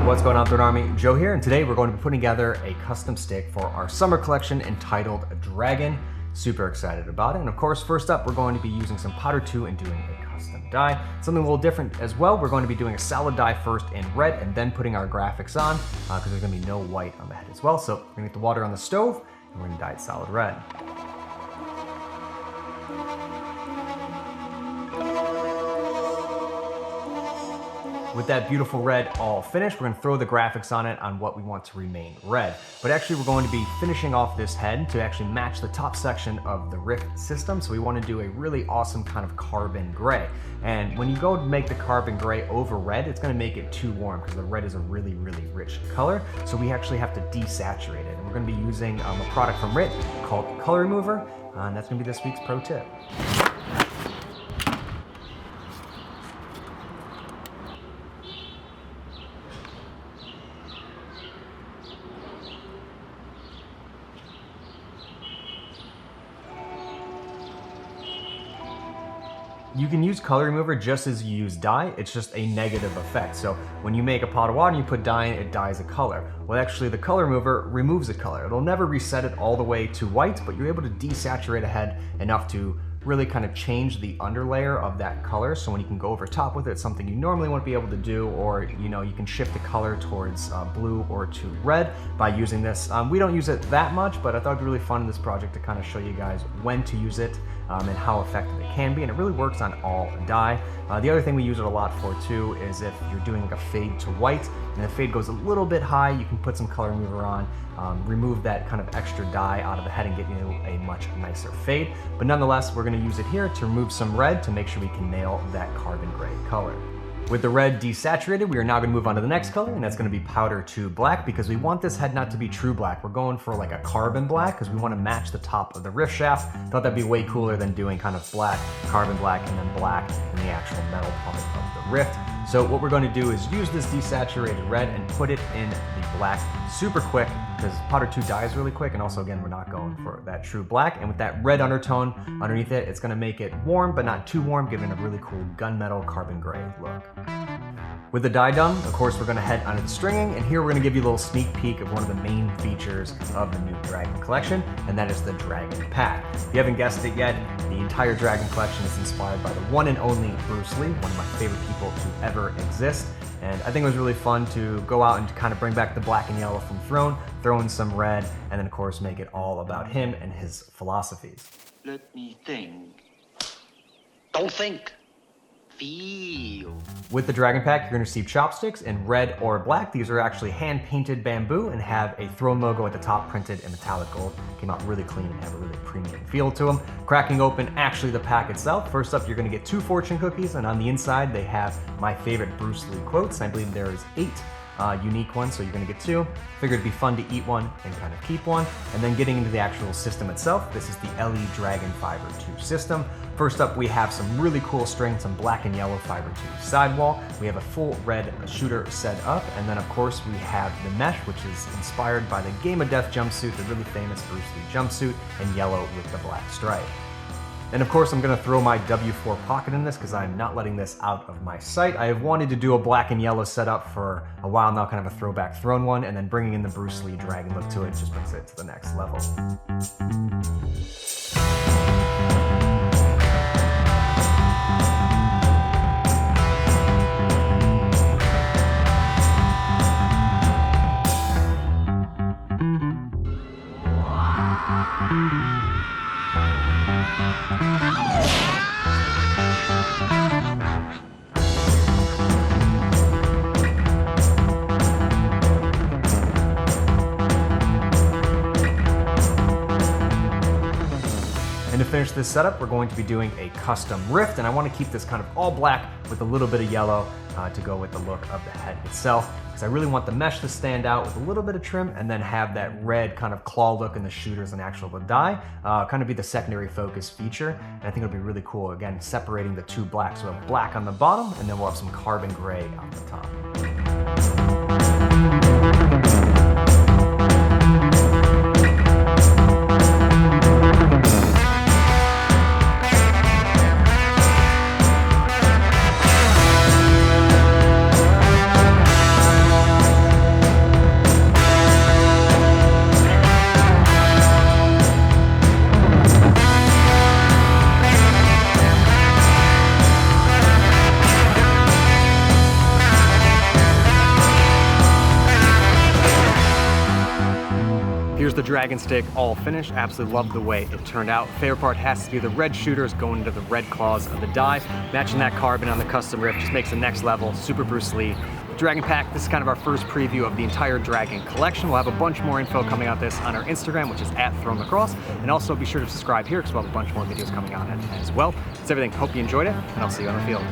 What's going on, Third Army? Joe here, and today we're going to be putting together a custom stick for our summer collection entitled Dragon. Super excited about it. And of course, first up, we're going to be using some powder 2 and doing a custom die. Something a little different as well. We're going to be doing a solid die first in red and then putting our graphics on because there's going to be no white on the head as well. So we're going to get the water on the stove and we're going to dye it solid red. With that beautiful red all finished, we're going to throw the graphics on it on what we want to remain red. But actually we're going to be finishing off this head to actually match the top section of the Rift system. So we want to do a really awesome kind of carbon gray. And when you go to make the carbon gray over red, it's going to make it too warm because the red is a really, really rich color. So we actually have to desaturate it. And we're going to be using a product from RIT called Color Remover. And that's going to be this week's pro tip. You can use color remover just as you use dye, it's just a negative effect. So when you make a pot of water and you put dye in, it dyes a color. Well, actually the color remover removes a color. It'll never reset it all the way to white, but you're able to desaturate a head enough to really kind of change the underlayer of that color. So when you can go over top with it, something you normally won't be able to do, or you can shift the color towards blue or to red by using this. We don't use it that much, but I thought it'd be really fun in this project to kind of show you guys when to use it and how effective it can be, and it really works on all dye. The other thing we use it a lot for too is if you're doing like a fade to white and the fade goes a little bit high, you can put some color remover on, remove that kind of extra dye out of the head and get you a much nicer fade. But nonetheless, we're going to use it here to remove some red to make sure we can nail that carbon gray color. With the red desaturated, we are now going to move on to the next color, and that's going to be powder 2 black, because we want this head not to be true black. We're going for like a carbon black because we want to match the top of the rift shaft. Thought that'd be way cooler than doing kind of black, carbon black, and then black in the actual metal part of the rift. So what we're going to do is use this desaturated red and put it in the black super quick, because powder 2 dyes really quick, and also again we're not going for that true black. And with that red undertone underneath it, it's going to make it warm but not too warm, giving a really cool gunmetal carbon gray look. With the dye done, of course, we're going to head onto the stringing, and here we're going to give you a little sneak peek of one of the main features of the new Dragon collection, and that is the Dragon Pack. If you haven't guessed it yet, the entire Dragon collection is inspired by the one and only Bruce Lee, one of my favorite people to ever exist. And I think it was really fun to go out and to kind of bring back the black and yellow from Throne, throw in some red, and then of course make it all about him and his philosophies. Let me think. Don't think. Feel. With the Dragon Pack, you're going to receive chopsticks in red or black. These are actually hand-painted bamboo and have a Throne logo at the top printed in metallic gold. Came out really clean and have a really premium feel to them. Cracking open actually the pack itself. First up, you're going to get 2 fortune cookies, and on the inside they have my favorite Bruce Lee quotes. I believe there is 8 unique ones, so you're going to get 2. Figured it'd be fun to eat one and kind of keep one. And then getting into the actual system itself, this is the LE Dragon Fiber 2 system. First up, we have some really cool string, some black and yellow Fiber 2 sidewall. We have a full red shooter set up, and then of course we have the mesh, which is inspired by the Game of Death jumpsuit, the really famous Bruce Lee jumpsuit, in yellow with the black stripe. And of course, I'm going to throw my W4 pocket in this because I'm not letting this out of my sight. I have wanted to do a black and yellow setup for a while now, kind of a throwback Throne one, and then bringing in the Bruce Lee Dragon look to it just brings it to the next level. And to finish this setup, we're going to be doing a custom rift, and I want to keep this kind of all black with a little bit of yellow to go with the look of the head itself, because I really want the mesh to stand out with a little bit of trim and then have that red kind of claw look in the shooters and actual die, kind of be the secondary focus feature. And I think it'll be really cool, again, separating the 2 blacks. So we'll have black on the bottom, and then we'll have some carbon gray on the top. Here's the dragon stick all finished. Absolutely love the way it turned out. Favorite part has to be the red shooters going into the red claws of the die. Matching that carbon on the custom rift just makes the next level. Super Bruce Lee. Dragon pack, this is kind of our first preview of the entire Dragon collection. We'll have a bunch more info coming out this on our Instagram, which is @LACROSSE, and also be sure to subscribe here because we'll have a bunch more videos coming out as well. That's everything. Hope you enjoyed it, and I'll see you on the field.